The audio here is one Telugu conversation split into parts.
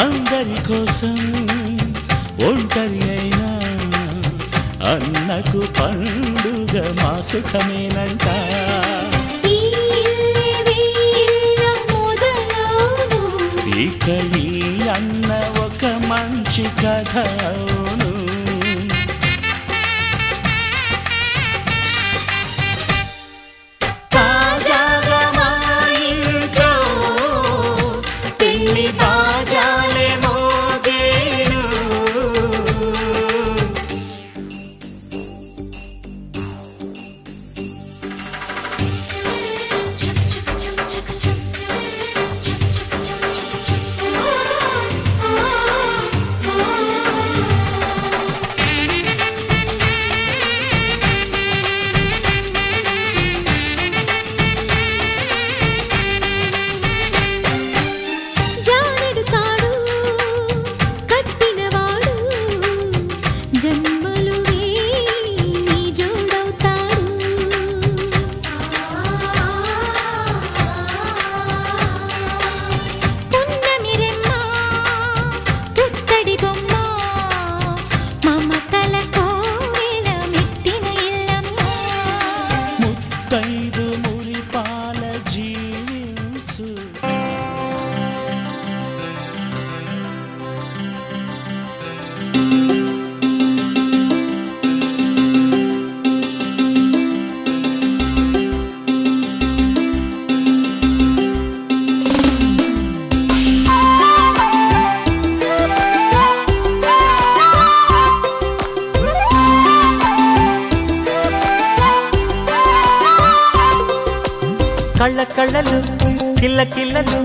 అందరి కోసం ఒంటరి అయినా అన్నకు పండుగ మా సుఖమేనంట. ఇక ఈ అన్న ఒక మంచి కథ అవును. తాజాగా మా ఇంట్లో పెళ్లి బాజాలే మోగేను. కళ్ళ కళ్ళలు కిల్ల కిల్లలు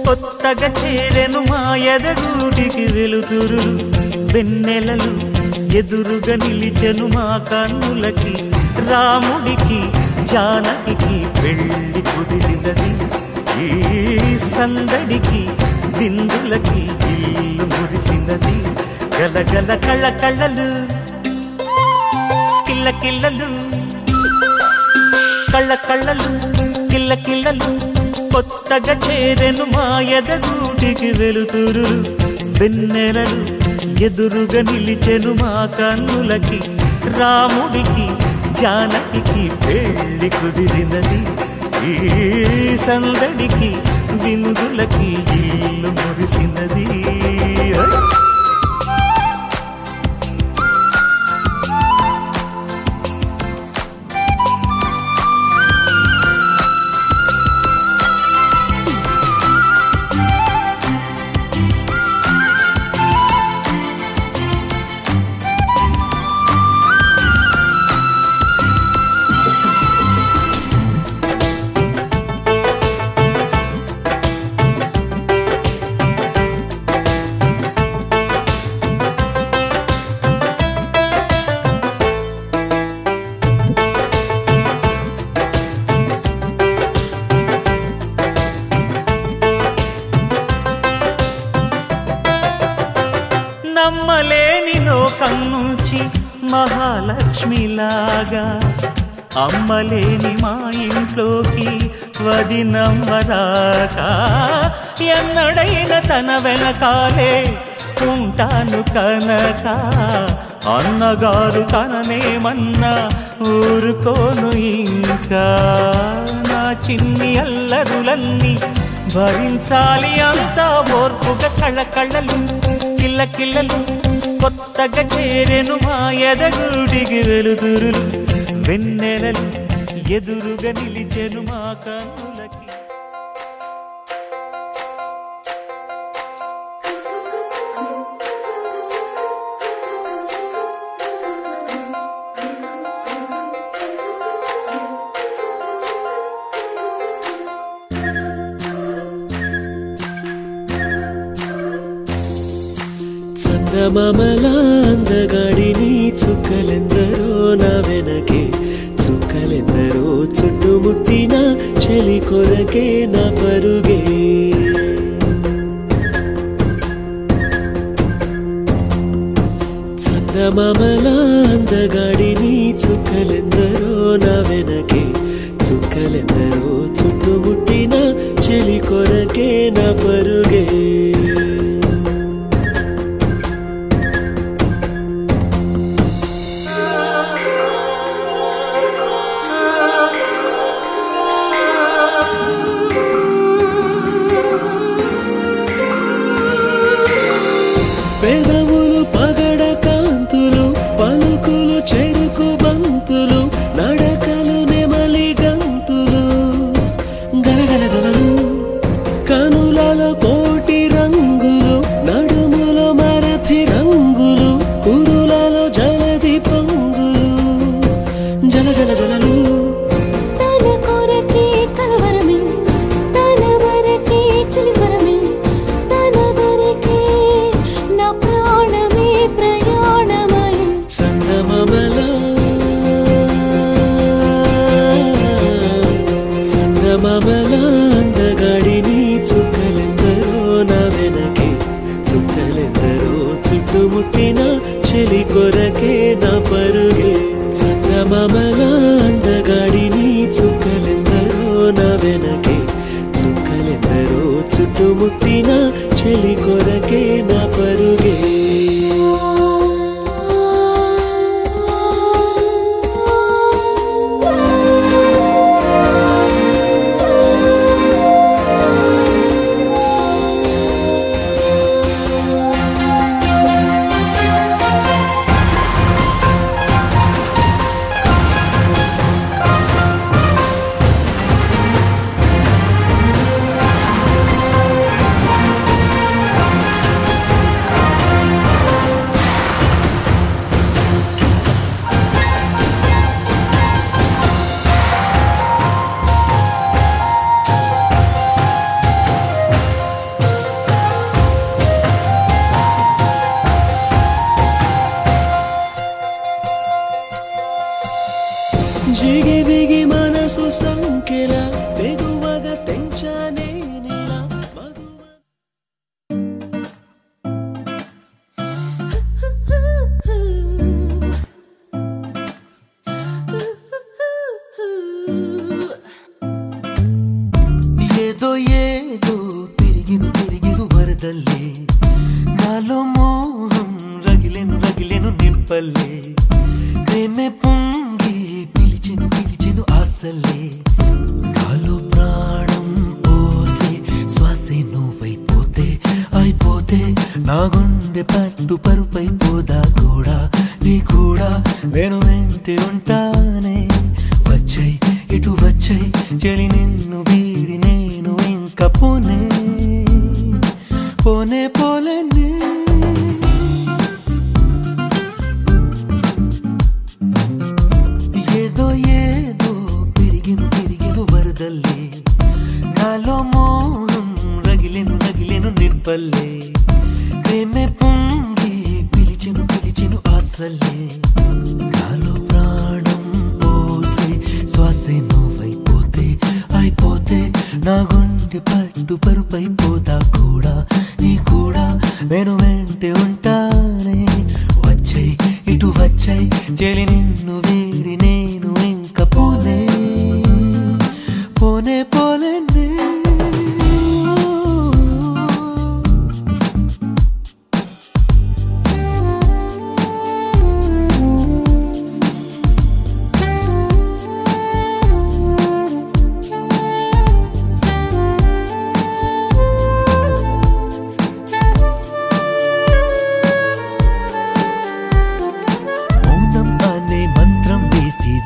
కొత్తగా చేరెను మా ఎదగూటికి వెలుతురు. వెన్నెలలు ఎదురుగా నిలిచెను మా కన్నులకి. రాముడికి జానకి పెళ్లి కుదిరినది. ఈ సందడికి బిందులకి ఇల్లు మురిసినది. గలగల కళ్ళ కళ్ళలు కిల్ల కిల్లలు కళ్ళ కళ్ళలు కిల్ల కిల్లలు కొత్తగా చేరెను మా ఎదగూటికి వెలుతురు. వెన్నెలలు ఎదురుగా నిలిచెను మా కన్నులకి. రాముడికి జానకి పెళ్లి కుదిరినది. ఈ సందడికి బిందులకి ఇల్లు మురిసినది. నమ్మలేని లోకం నుంచి మహాలక్ష్మిలాగా అమ్మలేని మా ఇంట్లోకి వదినమ్మరాకా. ఎన్నడైన తన వెనకాలే ఉంటాను కనక. అన్నగారు తననేమన్నా ఊరుకోను ఇంకా. నా చిన్ని అల్లరులన్నీ భరించాలి అంతా ఓర్పుగా. కళ్ళ కళ్ళలు కిల్ల కిల్లలు కొత్తగా చేరెను మా ఎదగూటికి వెలుతురు. వెన్నెలలు ఎదురుగా నిలిచెను మా కన్నులకి. చందమామల అందగాడిని చుక్కలెందరో నా వెనకే. చుక్కలెందరో చుట్టుముట్టిన చెలి కొరకే నా పరుగే. చందమామల అందగాడిని చుక్కలెందరో నా వెనకే. చుక్కలెందరో చుట్టుముట్టిన చెలి కొరకే నా పరుగే. పరుగే చందమామల అందగాడిని చుక్కలెందరో నా వెనకే చుక్కలెందరో చుట్టుముట్టిన చెలి కొరకే నా పరుగే జిగి బిగి మనసు సంఖ్యల తెగువగా తెంచానే నీలా ఏదో ఏదో పెరిగిను పెరిగిను వరదల్లే నాలో మోహం రగిలెను రగిలెను నిప్పల్లే ప్రేమే పొంగి పిలిచెను పిలిచెను ఆశలే నాలో ప్రాణం పోసే శ్వాసే నువ్వైపోతే అయిపోతే నా గుండె పట్టు పరుపైపోదా కూడా నీ కూడా నేను వెంటే ఉంటానే వచ్చై ఇటు వచ్చై చెలి నిన్ను వీడి నేను ఇంకా పోనే పోనే పోలేనే ఏదో ఏదో పెరిగిను పెరిగిను వరదల్లే నాలో మోహం రగిలెను రగిలెను నిప్పల్లే ప్రేమే పొంగి పిలిచెను పిలిచెను ఆశలే నాలో ప్రాణం పోసే శ్వాసే నువ్వైపోతే అయిపోతే నా గుండె పట్టు పరుపైపోతా కూడా నీ కూడా నేను వెంటే ఉంటానే వచ్చై ఇటు వచ్చై చెలి నిన్ను వీడి నేను ఇంకా పోనే పోనే పోలేనే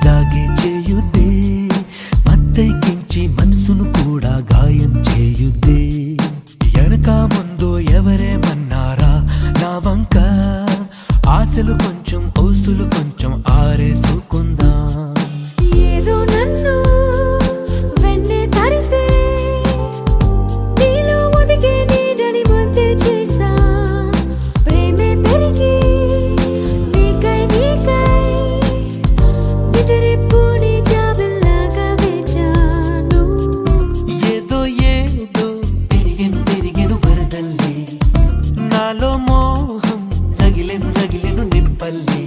జాగే చేయుద్దే మత్తైకించి మనసును కూడా గాయం చేయుద్దే వెనక ముందు ఎవరేమన్నారా నా వంక ఆశలు కొంచెం ఔసులు కొంచెం ఆరేసుకుందా ఏదో నన్ను వెన్నే తరితే నీలో ఒదిగే నీడని ముద్దే చేసా ప్రేమే పెరిగి నీకై నీకై నిద్రపోని జాబిల్లాగా వేచాను ఏదో ఏదో పెరిగెను పెరిగెను వరదల్లే నాలో మోహం రగిలెను రగిలెను నిప్పల్లే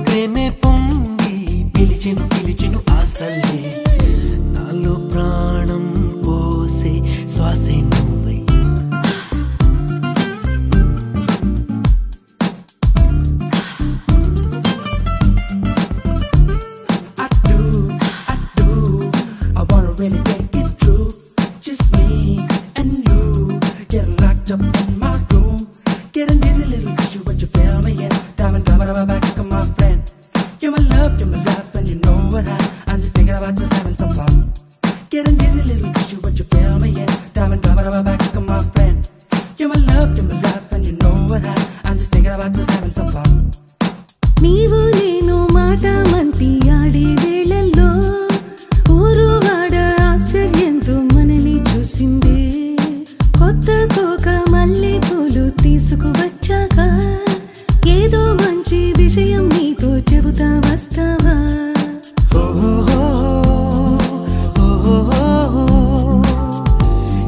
ప్రేమే పొంగి పిలిచెను పిలిచెను ఆశలే నాలో ప్రాణం పోసే శ్వాసే నువ్వై I wanna really get it true. Just me and you. Getting locked up in my room. Getting dizzy, little cause you what you feel me in. Diamond driving on my back, come my friend. You're my life, and you know what I'm just thinking about just having some fun. Getting dizzy, little cause you what you feel me in. Diamond driving on my back, come my friend. You're my life, and you know what I'm just thinking about just having some fun. నీవు నేను మాట మంతి ఆడే వేళల్లో ఊరువాడ ఆశ్చర్యంతో మనని చూసిందే కొత్త కోక మల్లె పూలు తీసుకువచ్చాక ఏదో మంచి విషయం నీతో చెబుతా వస్తావా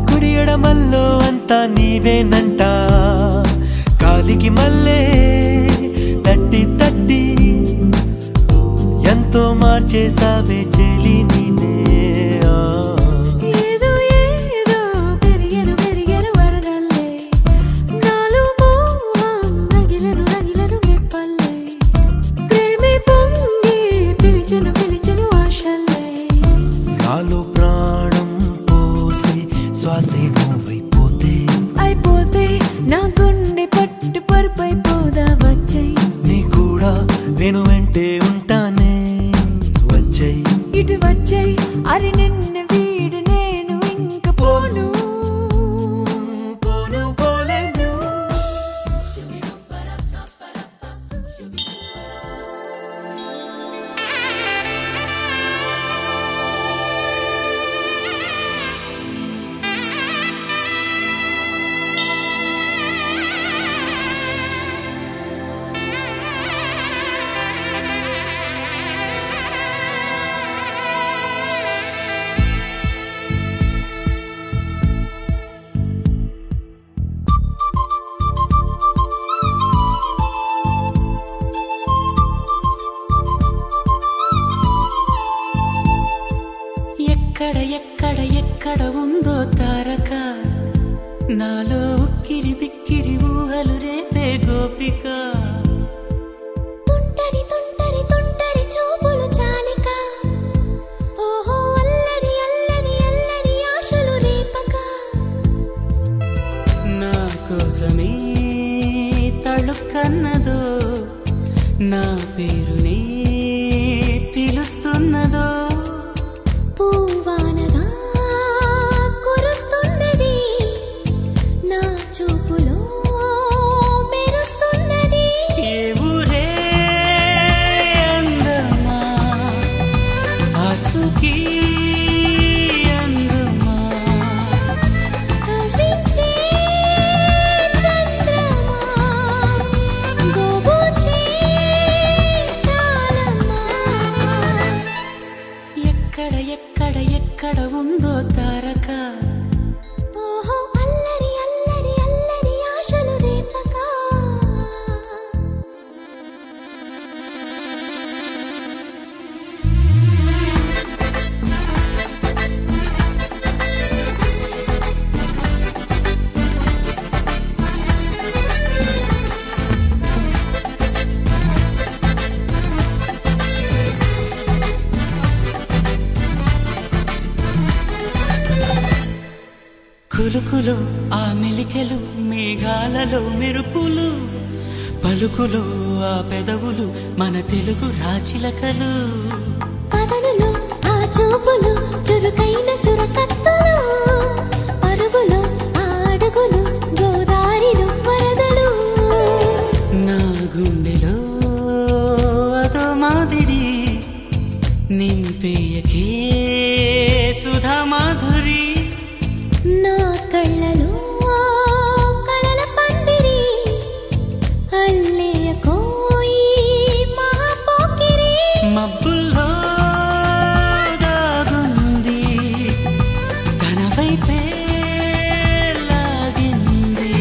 కుడి ఎడమల్లో అంతా నీవేనంట కాలికి మల్లే తట్టి తట్టి ఎంతో మార్చేసావే చెలి నినే ఏదో ఏదో పెరిగెను పెరిగెను వరదల్లే నాలో మోహం రగిలెను రగిలెను మెప్పల్లే ప్రేమే పొంగి పిలిచెను పిలిచెను ఆశల్లే నాలో ప్రాణం పోసి శ్వాసే నువ్వైపోతే అయిపోతే నా గుండె పట్టు పరుపైపోదా వచ్చై నీ కూడా నేను వెంటే ఉంటానే వచ్చై ఇటు వచ్చై అరి నిన్న వీడు నేను ఇంక పోను పోను పోలేను ఎక్కడ ఎక్కడ ఎక్కడ ఉందో తారక నాలో ఉక్కిరి బిక్కిరి ఊహలు రేపే గోపిక తుంటరి తుంటరి తుంటరి చూపులు చాలిక ఓహో అల్లరి అల్లరి అల్లరి ఆశలు రేపక నా కోసమే తళుక్కన్నదో నా పేరునే పిలుస్తున్నదో పూవానగా కురుస్తున్నది నా చూపులో మెరుస్తున్నది ఏ ఊరే అందమా ఆచూకీ అందమా కవ్వించే చంద్రమా గోబూచే చాలమ్మా ఎక్కడ ఎక్కడ ఎక్కడ ఉందో తారక ఓహో అల్లరి అల్లరి అల్లరి ఆశలు రేపక కులుకులు ఆ మెలికెలు మేఘాలలో మెరుపులు పలుకులు ఆ పెదవులు మన తెలుగు రాచిలకలు పదనులు ఆ చూపులు చురుకైన చురకత్తులు పరుగులు ఆ అడుగులు గోదారిలో వరదలు నా గుండెలో అదో మాదిరి నింపేయకే సుధా మాధురి నా కళ్ళలో కళల పందిరి అల్లేయ కోయి మహాపోకిరి మబ్బుల్లో దాగుంది తన వైపే లాగింది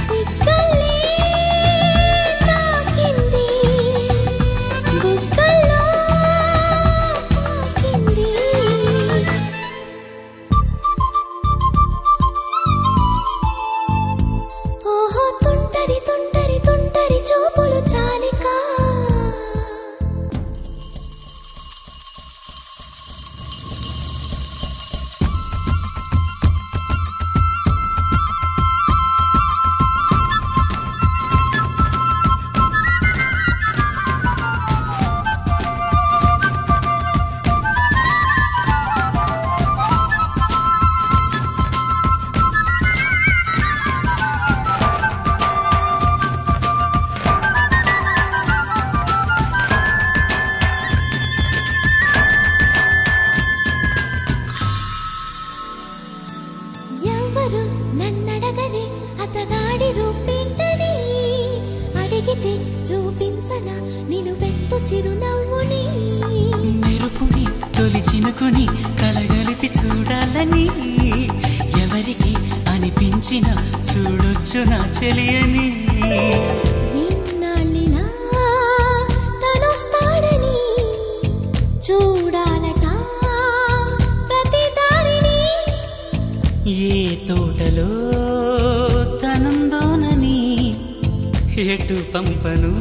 సిగ్గల్లే తాకింది బుగ్గల్లో తాకింది ఓహో తుంటరి తుంటరి తుంటరి చూపులు చాలిక ఎవరు నన్నడగని అతగాడి రూపేంటని అడిగితే చూపించనా నిలువెత్తు చిరునవ్వుని మెరుపుని తొలి చినుకుని కలగలిపి చూడాలని ఎవరికి అనిపించిన చూడొచ్చు నా చెలియని ఇన్నాళ్ళిలా తనొస్తాడని ఎటు పంపను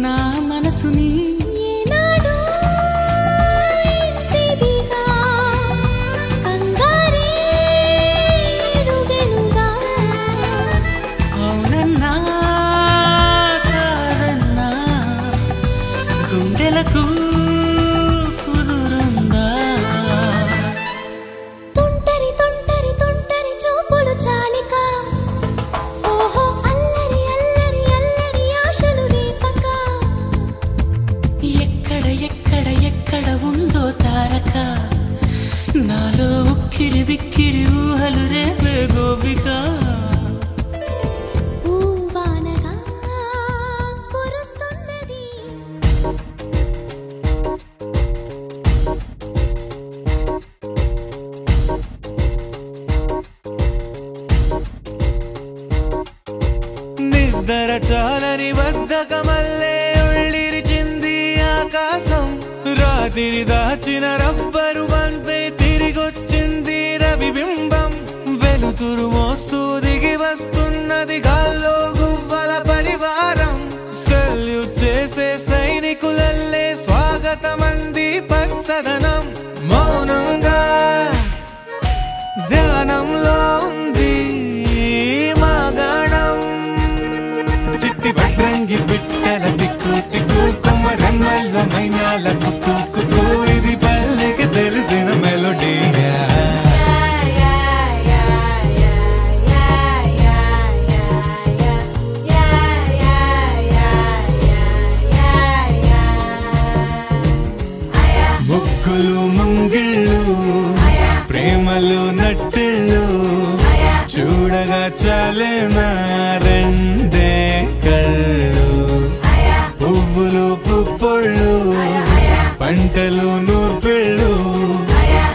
నా మనసుని ఏనాడో ఇంతిదిగా కంగారేరుగెనుగా అవునన్నా కాదన్నా గుండెలకు కుదురుందా తుంటరి తుంటరి తుంటరి చూపులు చాలిక ఓహో అల్లరి అల్లరి అల్లరి ఆశలు రేపక ఎక్కడ ఎక్కడ ఎక్కడ ఉందో తారక నాలో ఉక్కిరి బిక్కిరి ఊహలు రేపే గోపిక పూవానగా కురుస్తున్నది నిద్ర చాలని బద్ధకమల్లే ఉళ్ళిరిచింది ఆకాశం రాత్రి దాచిన రబ్బరు బంతే తిరిగొచ్చింది రవిబింబం వెలుతురు మోస్తూ దిగి వస్తున్నది గాల్లో గువ్వల పరివారం సెల్యూట్ చేసే సైనికులల్లే స్వాగతమంది పచ్చదనం మౌనంగా ధ్యానంలో ఉంది మగణం చిట్టి భద్రంగి పిట్టల టిక్కు టిక్కు కొమ్మరమ్మల్ల మైనాల కుక్కు కుక్కు ఇది పల్లెకి తెలిసిన మెలోడీయా ముక్కులు ముంగిళ్ళు ప్రేమలు నట్టిళ్ళు చూడగా చాలేనా రెండే కళ్ళు పువ్వులు పుప్పొళ్ళు పంటలు నూర్పిళ్ళు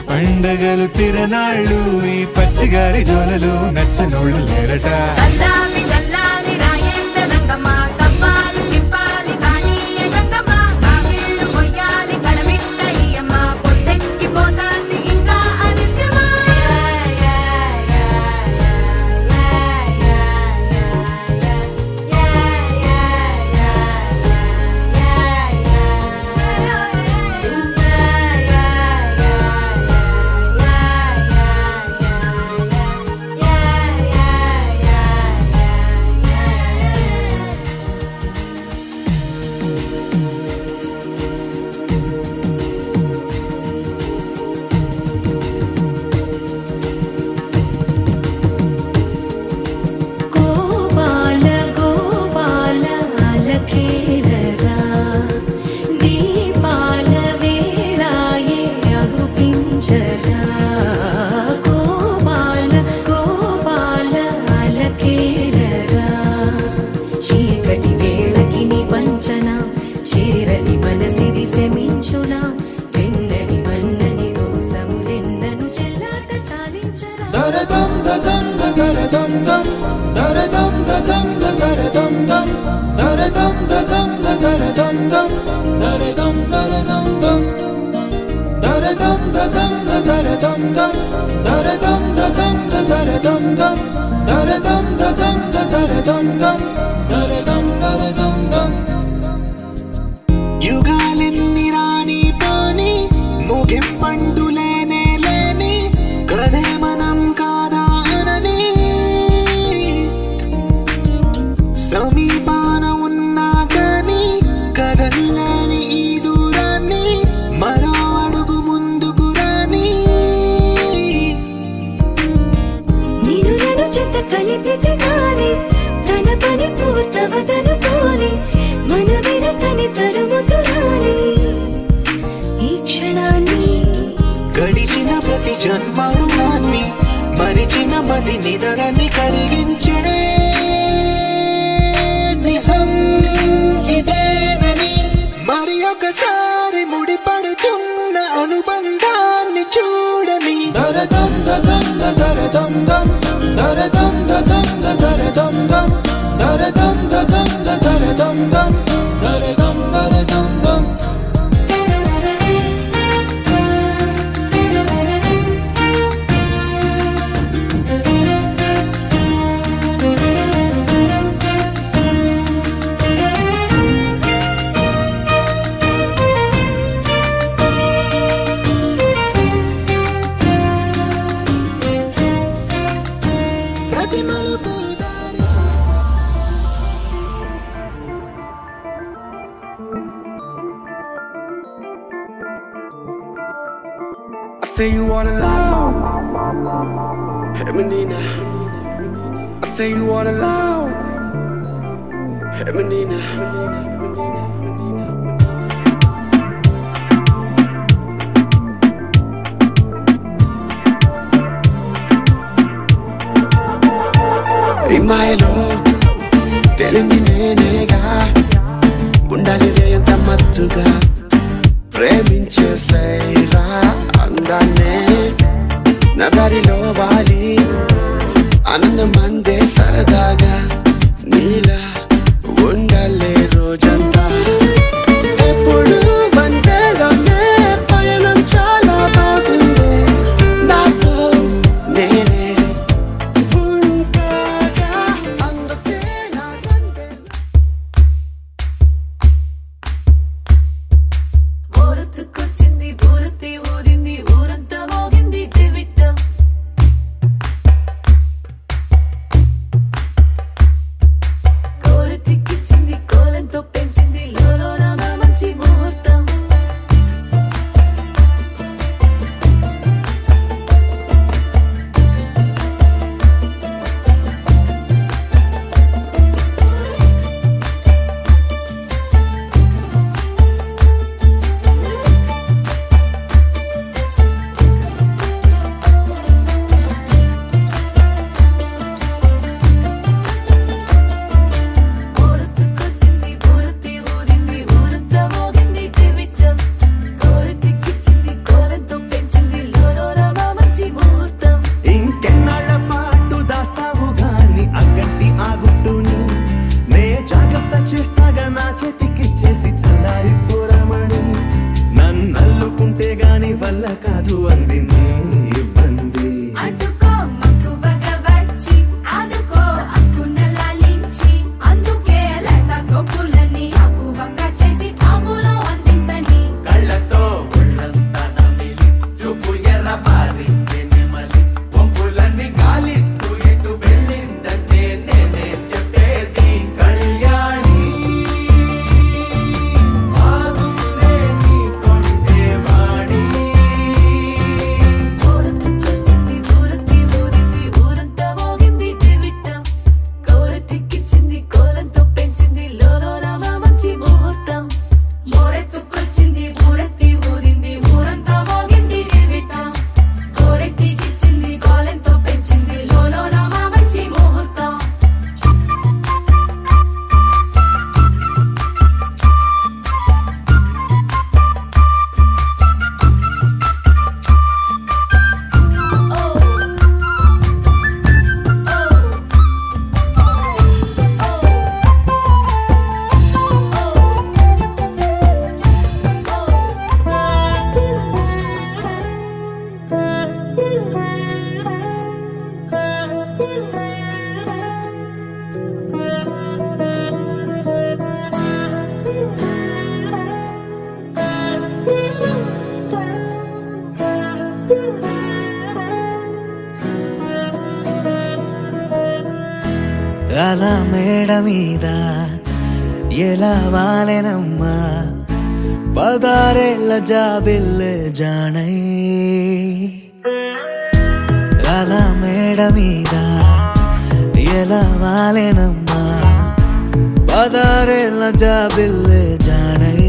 పండగలు తిరనాళ్ళు ఈ పచ్చిగారి జోలలు నచ్చనోళ్ళు లేరట చల్లాలి చల్లాలి రాయేంద్ర రంగమ్మ తప్పాలు తిప్పాలి కానీయ గంగమ్మ కావిళ్ళు కొయ్యాలి కడమిట్ట ఈయమ్మ పొద్దెక్కి పోతాంది ఇంకా అలస్యమా గోపాల గోపాల అలకేలరా దీపాల వేళాయే అగుపించరా గోపాల గోపాల అలకేలరా చీకటి వేళకి నిబంచన చేరని మనసిది శమించునా వెన్నని మన్నని దోసములెన్నను చెల్లాట చాలించరా దరదం దదం దరదం దం దరదం దదం దరదం దం దరదం దదం దరదం దం దరదం దరదం దం దరదం దదం దరదం దం దరదం దదం దరదం దం దరదం దదం దరదం దం దరదం దరదం దం యుగాలెన్ని రాని పాని ముగింపండులేనే లేని కదే మనం కాదా అనని సమీపాన ఉన్నా కానీ కదల్లేని ఈ దూరాన్ని మరో అడుగు ముందుకు రాని నిన్ను నన్ను చెత్త కలిపితే గాని తన పని పూర్తవదనుకోని మన వెనకని తరుముతురాని ఈ క్షణాన్ని గడిచిన ప్రతి జన్మరుణాన్ని మరిచిన మది నిదరని కరిగించే నిజం ఇదేనని మరి ఒకసారి ముడిపడుతున్న అనుబంధాన్ని చూడని దరదం దదం దరదం దం దరదం దదం దరదం దం దరదం దదం దరదం దం దరదం దరదం దం say you wanna love. Hey menina, I say you wanna love. Hey menina. ఇమాయలో తెలింది నేనేగా ఉండాలి రేంత మత్తుగా ప్రేమించేసైరా అందాన్నే నగరిలో వాలి ఆనందం అందే సరదాగా నీలా ఉండాలే రోజంతా ఎప్పుడు వందేలోనే పయనం చాలా బాగుంది నాతో నేనే ఉంటాగా అందుకే నా రందే ఊరొత్తుకొచ్చింది ఊరొత్తి ఊరింది ఊరంతా మోగింది టివిట్టం కోరటికిచ్చింది కోలంతో పెంచింది లోలోన మంచి ముహూర్తం ఊరొత్తుకొచ్చింది ఊరొత్తి ఊరింది ఊరంతా మోగింది టివిట్టం కోరటికిచ్చింది కోలంతో పెంచింది లోలోన మంచి ముహూర్తం ఇంకెన్నాళ్ళ పాటు దాస్తావు గాని అగ్గంటి ఆ గుట్టుని నే జాగ్రత్త చేస్తాగా నా చేతికిచ్చేసి చల్లారిపోరమణి నన్నల్లుకుంటే గాని వల్ల కాదు అంది నీ ఇబ్బంది అడ్డుకో మక్కువగా వచ్చి ఆదుకో అక్కున లాలించి అందుకే లేత సోకులని ఆకువక్క చేసి తాంబూలం అందించని కళ్ళతో ఒళ్ళంతా నమిలి చూపు ఎర్రబారి నెమలి పంపులన్నీ గాలిస్తూ ఎటు వెళ్ళిందంటే నేనే చెప్పేది కళ్యాణి ఆగుందే నీ కొండే వాడి ఊరొత్తుకొచ్చింది ఊరొత్తి ఊరింది ఊరంతా మోగింది టివిట్టం కోరటికిచ్చింది కోలంతో పెంచింది లోలోన మంచి ముహూర్తం ఊరెత్తుకొచ్చింది ఊరెత్తి ఊరింది ఊరంతా మోగింది టివిట్టం కోరటికిచ్చింది కోలంతో పెంచింది లోలోన మంచి ముహూర్తం అలా మేడ మీద ఎలా వాలెనమ్మా పదారేళ్ళ జాబిల్లే జానై అలా మేడ మీద ఎలా వాలెనమ్మా పదారేళ్ళ జాబిల్లే జానై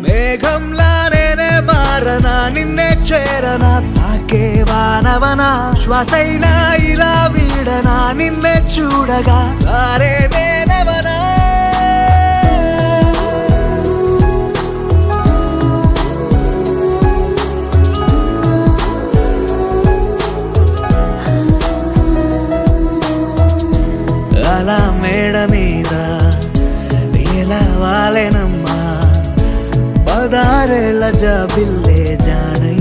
మేఘంలా నేనే మారనా నిన్నే చేరనా తాకే వానవనా శ్వాసైనా ఇలా వీడనా నిన్నే చూడగా సారే నేనవనా అలా మేడ మీద ఎలా వాలెనమ్మా పదారేళ్ళ జాబిల్లే జానై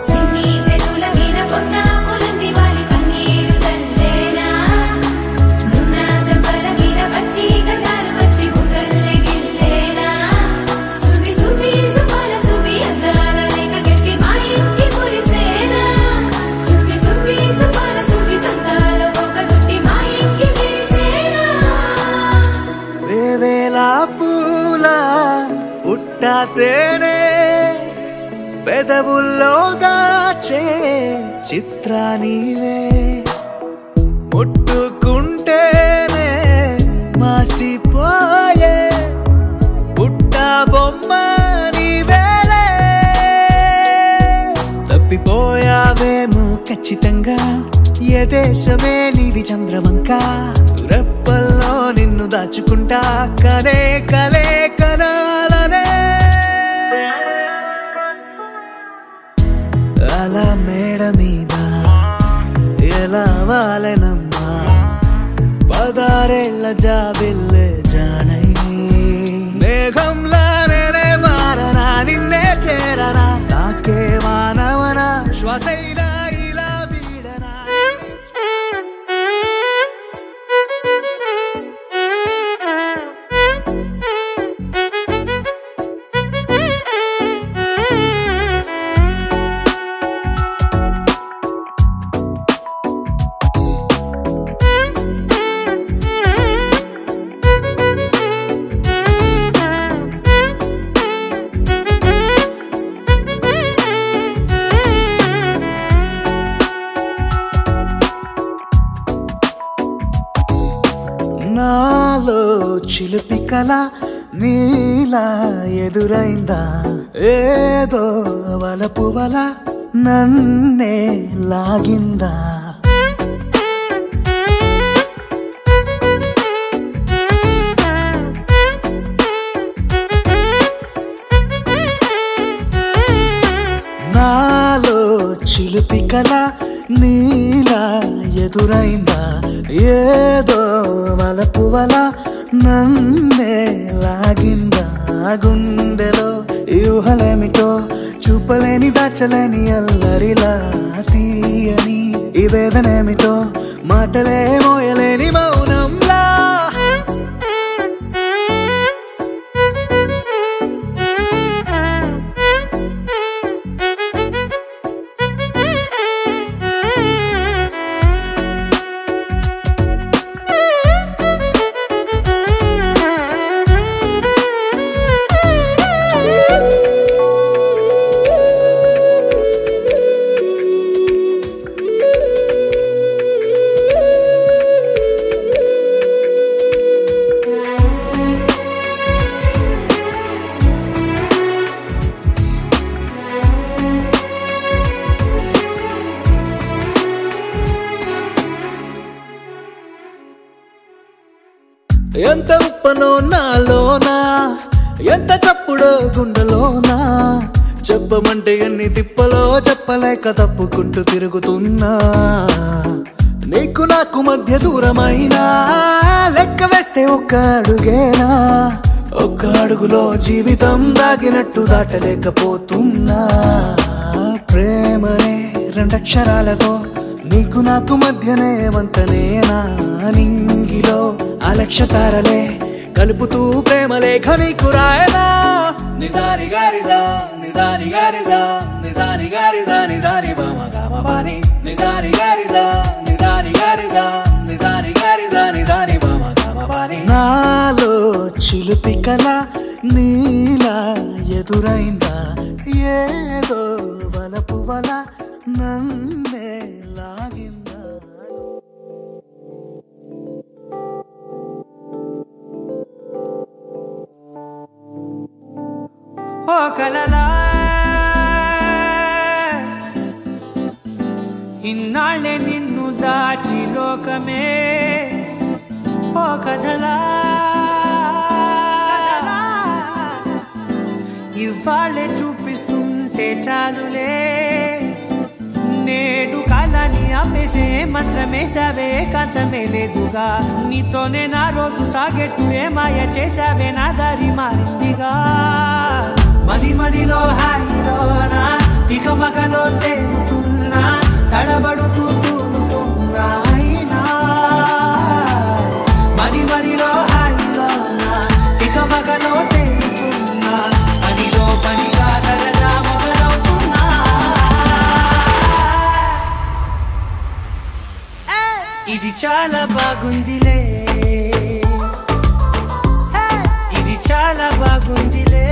సిన్ని సెతుల వీణ పొన్న పులంది వాలి పన్నీరు చల్లేనా నున్న సెంపల వీణ వచ్చి గంధాలు వచ్చి బుగ్గల్లే గిల్లేనా సువి సువి సుమల సువి అందాల రేఖ గట్టి మా ఇంటి మురిసేనా పెదవుల్లో దాచే చిత్రానివే ముట్టుకుంటేనే మాసిపోయే పుట్ట బొమ్మ నీవేలే తప్పిపోయావేమో ఖచ్చితంగా ఏ దేశమే నీది చంద్రవంక రెప్పల్లో నిన్ను దాచుకుంటా కనే కలే కనాలనే అలా మేడ మీద ఎలా వాలెనమ్మా 16 జాబిల్లే జానై మేఘంలానే మారనా నిన్నే చేరనా తాకే మానవనా శ్వాసైనా ఇలా వీడనా నాలో చిలిపి కల నీలా ఎదురైందా ఏదో వలపు వల నన్నే లాగిందా నాలో చిలిపి కల నీలా ఎదురైందా ఏదో వలపు వల నన్నే లాగిందా గుండెలో యూహలేమిటో చూపలేని దాచలేని అల్లరిలా తీయని ఈ వేదనేమిటో మాటలే మోయలేని మౌనంలా ఎంత ఉప్పనో నాలోనా ఎంత చప్పుడో గుండెలోనా చెప్పమంటే ఎన్ని తిప్పలో చెప్పలేక తప్పుకుంటూ తిరుగుతున్నా నీకు నాకు మధ్య దూరమైనా లెక్క వేస్తే ఒక్క అడుగేనా ఒక్క అడుగులో జీవితం దాగినట్టు దాటలేకపోతున్నా ప్రేమనే రెండక్షరాలతో నీకు నాకు మధ్యనే వంతనేనా నింగిలో అలక్షతారలే కలుపుతూ ప్రేమలేఖ నీకు రాయనా నిజాని గారిదా నిజాని గారిదా నిజాని గారిదా నిజాని బామ గామబాని నిజాని గారిదా నిజాని గారిదా నిజాని గారిదా నిజాని బామ గామబాని నాలో చిలిపి కల నీలా ఎదురైందా ఏదో వలపు వల నన్నే లాగిందా ఓ కలలా ఇన్నాళ్ళే నిన్ను దాచి లోకమే ఓ కథలా ఇవాళ్ళే చూపిస్తుంటే చాలులే నేడు కాలాన్ని ఆపేసే మంత్రమేసావే కాంతమే లేదుగా నీతోనే నా రోజు సాగెట్టు ఏ మాయ చేసావే నా దారి మారిందిగా మది మదిలో హాయిలోనా ఇక మగలో తేలుతున్నా తడబడుతూ తూలుతున్నా మది మదిలో హాయిలోనా ఇక మగలో తేలుతున్నా పనిలో పనిగా సరదా మొదలవుతున్నా ఇది చాలా బాగుందిలే ఇది చాలా బాగుందిలే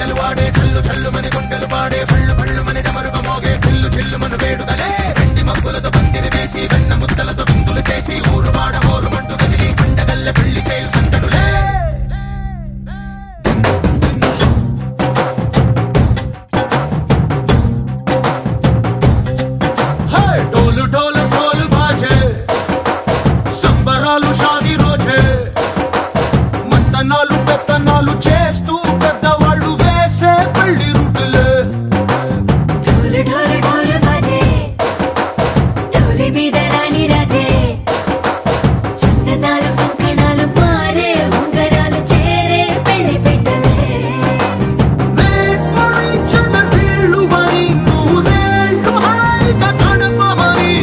గజ్జలు వాడే చల్లు చల్లు మని గుండెలు పాడే పళ్ళు పళ్ళు మని డమరుగ మోగే చిల్లు చిల్లు మన వేడుదలే వెండి మబ్బులతో పందిరి వేసి వెన్న ముద్దలతో విందులు చేసి ఊరు వాడ ఊరు మంటు కదిలి పండగల్లె పెళ్లి చేయు సందడులే డోలు డోలు డోలు బాజే సంబరాలు షాదీ రోజే మంతనాలు పెత్తనాలు చేస్తూ పెద్దవాళ్ళు వేసే పెళ్లి రూటులే ఢోలు ఢోలు ఢోలు బాజే ఢోలి మీద రాణి రాజే చందనాలు కంకణాలు మారే ఉంగరాలు చేరే పెళ్లి పెట్టలే వీళ్ళు మరి నూరేళ్ళు హాయిగా గడపమని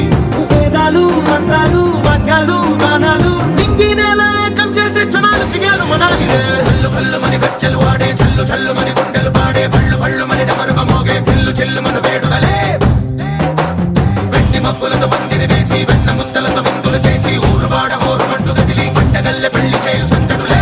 వేదాలు మంత్రాలు వాక్యాలు గానాలు నింగినేల ఏకం చేసే క్షణాలు చిగాలు మనాలిదే చల్లు కళ్ళు మని గజ్జలు వాడే చల్లు చల్లు మని గుండెలు పాడే పళ్ళు పళ్ళు మని డమరుగ మోగే చిల్లు చిల్లు మన వేడుదలే వెండి మబ్బులతో పందిరి వేసి వెన్న ముద్దలతో విందులు చేసి ఊరు వాడ ఊరు మంటు గదిలి పంటగల్లె పెళ్లి చేయు సందడులే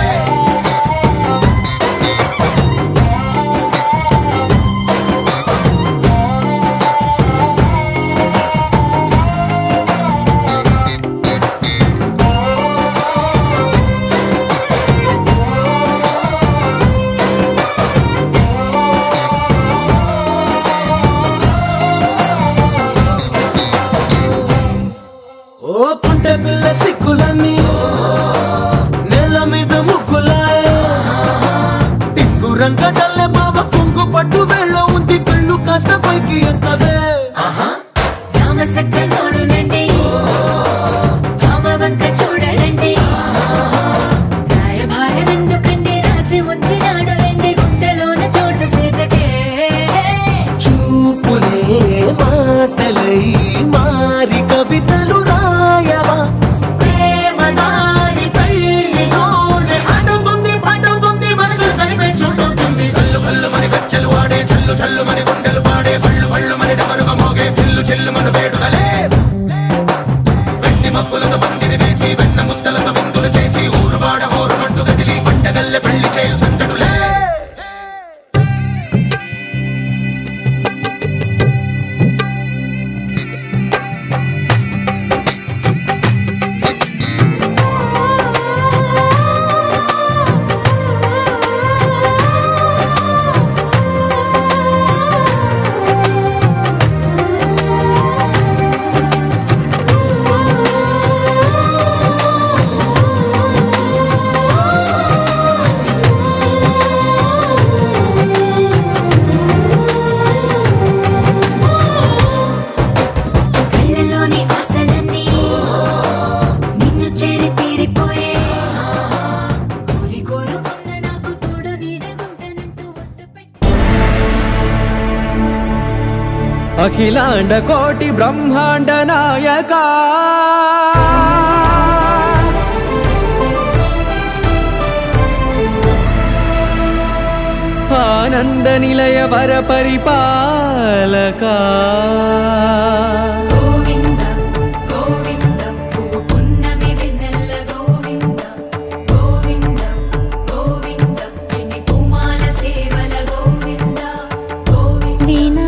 ఓ పుంటె పిల్ల సిక్కులన్నీ నెల మీద ముగ్గులాయ టింగు రంగడల్లె బాబ కొంగు పట్టు వెళ్ళ ఉంది కళ్ళు కాస్త పైకి ఎక్కదే రామసక్క నోడులండి భామ వంక చూడలండి రాయభారం ఎందుకండి రాసి వచ్చినాడు రండి గుండెలోన చోటు సేదకే చూపులే మాటలై మారి కవితలు రాయవా ప్రేమ దారి పెళ్లిలోనే అడుగుంది పడుగుంది మనసు కలిపే చూడుతుంది కళ్ళు కళ్ళు మని గజ్జలు వాడే చల్లు చల్లు మని గుండెలు పాడే పళ్ళు పళ్ళు మని డమరుగ మోగే చిల్లు చిల్లు మన వేడుదలే వెండి మబ్బులతో పందిరి వేసి వెన్న ముద్దలతో విందులు చేసి ఊరు వాడ ఊరు మంటు గదిలి పంటగల్లె పెళ్లి చేయు సందడులే కళ్ళలోని ఆశలన్నీ నిన్ను చేరి తీరిపోయే కోరి కోరుకున్న నాకు తోడు నీడగుంటానంటూ ఒట్టు పెట్టి అఖిలాండ కోటి బ్రహ్మాండ నాయక ఆనంద నిలయ వర పరిపాలక గోవింద గోవింద పువ్వు పున్నమి వెన్నెల గోవింద గోవింద గోవింద చిన్ని కుమాల సేవల గోవింద గోవింద వీణా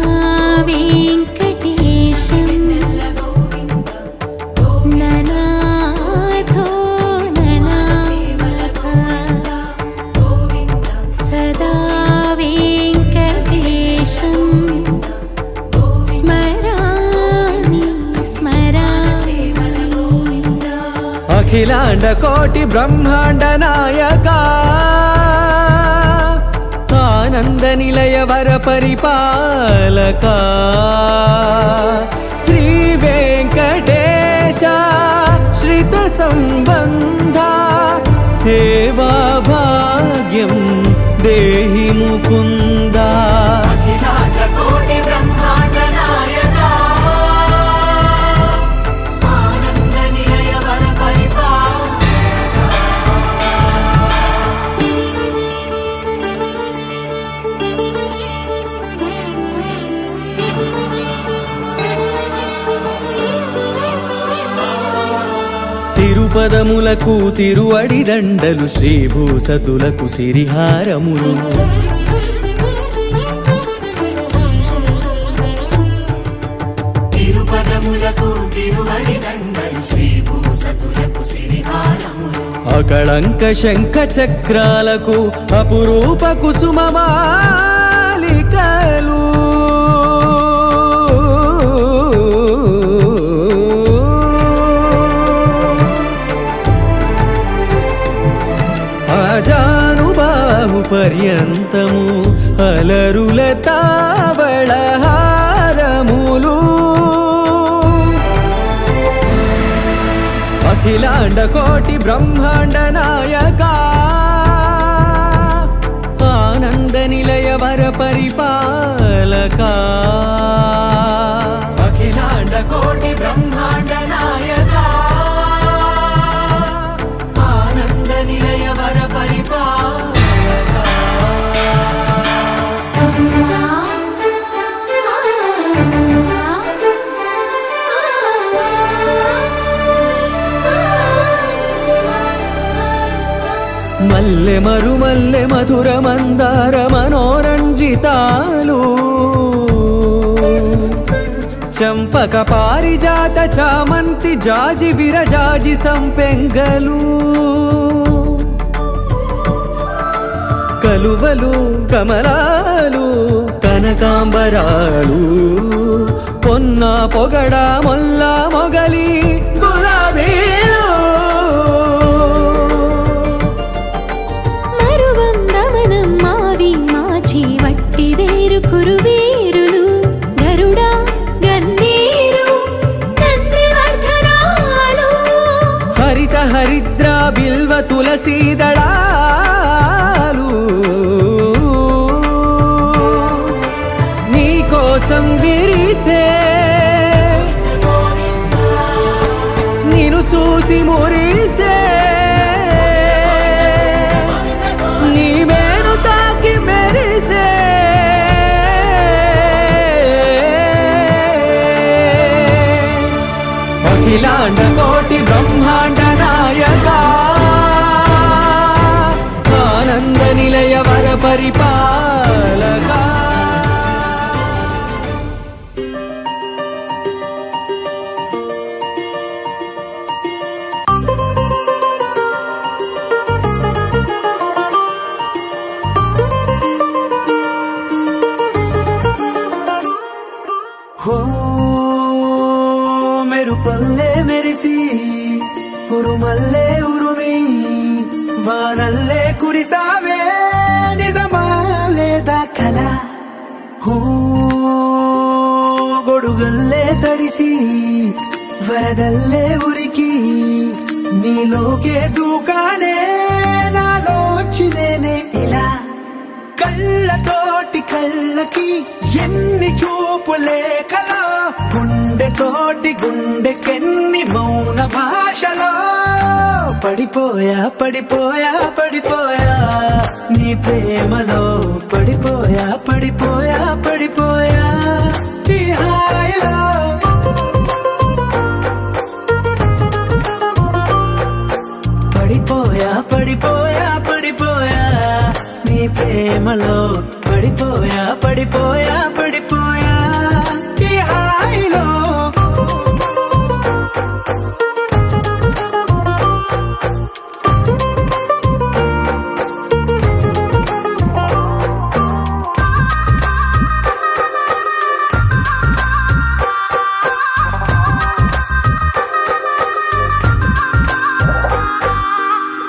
వెంకటేశం వెన్నెల గోవింద ననాథో ననా సేవల గోవింద గోవింద సదా వెంకటేశం స్మరామి స్మరామి అఖిలాండ కోటి బ్రహ్మాండ నాయక ఆనంద నిలయ వర పరిపాలక శ్రీ వెంకటేశ శ్రిత సంబంధ సేవా భాగ్యం దేహి ముకుంద అఖిలాండ కోటి బ్రహ్మాండ నాయక ఆనంద నిలయ వర తిరుపదములకు తిరువడి దండలు శ్రీభూసతులకు సిరిహారములు అకళంక శంఖ చక్రాలకు అపురూప కుసుమమాలికలు ఆజానుబాహు పర్యంతము అలరుల తావళహారములు అఖిలాండ కోటి బ్రహ్మాండ నాయక ఆనంద నిలయ వర పరిపాలక అఖిలాండ కోటి బ్రహ్మాండ నాయక ఆనంద నిలయ వర పరిపాలక మల్లె మరుమల్లె మధుర మందార మనోరంజితాలు చంపక పారిజాత చామంతి జాజి విరజాజి సంపెంగలు కలువలు కమలాలు కనకాంబరాలు పొన్న పొగడ మొల్ల మొగలి గులాబీలు వట్టి వేరు కురువీరులు గరుడా గన్నీరు నందివర్ధనాలు హరిత హరిద్ర బిల్వ తులసీదళాలు నీ కోసం విరిసే నిన్ను చూసి మురిసే అఖిలాండ కోటి బ్రహ్మాండ నాయక ఆనంద నిలయ వర పరిపాలక మెరుపల్లే మెరిసి ఉరుమల్లే ఉరుమి వానల్లే కురిసావే నిజమా లేదా కల గొడుగల్లే తడిసి వరదల్లే ఉరికి నీలోకే దూకానే నాలోచి నేనే ఇలా కళ్ళతోటి కళ్ళకి ఎన్ని చూపులే కలా గుండెతోటి గుండెకెన్ని మౌన భాషలో పడిపోయా పడిపోయా పడిపోయా నీ ప్రేమలో పడిపోయా పడిపోయా పడిపోయా ఈ హాయిలో పడిపోయా పడిపోయా పడిపోయా నీ ప్రేమలో పడిపోయా పడిపోయా పడిపోయా ఈ హాయిలో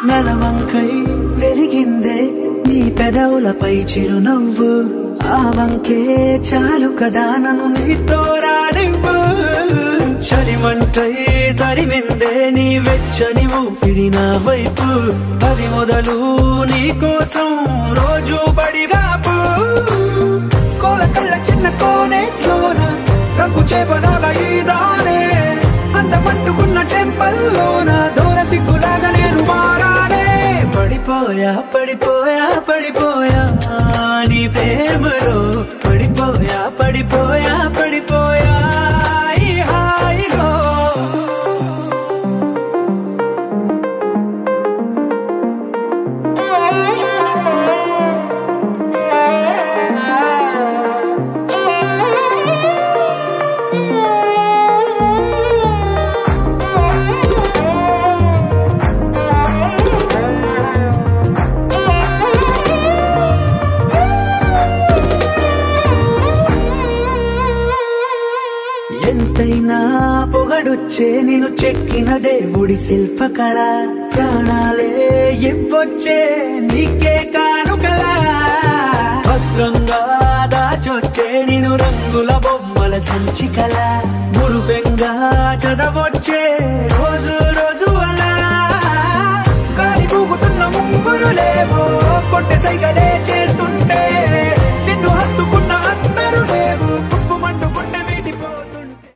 నలవంకై వెలిగిందే నీ పెదవులపై చిరునవ్వు ఆ వంకే చాలు కదా నన్ను నీతో రానివ్వు చలిమంటై తరిమిందే నీ వెచ్చని ఊపిరి నా వైపు అది మొదలు నీ కోసం రోజు బడిగాపు కోల కళ్ళ చిన్న కోనేట్లోన రంగు చేపలాగా ఈదానే అంత పట్టుకున్న చెంపల్లోన దూర సిగ్గులాగా నేను మారానే పడిపోయా పడిపోయా పడిపోయా నీ ప్రేమలో పడిపోయా పడిపోయా పడిపోయా ఈ హాయిలో వచ్చే నిన్ను చెక్కిన దేవుడి శిల్పకళ ప్రాణాలే ఇవ్వొచ్చే నీకే కానుకల భద్రంగా దాచొచ్చే నిన్ను రంగుల బొమ్మల సంచికల మురుపెంగా చదవొచ్చే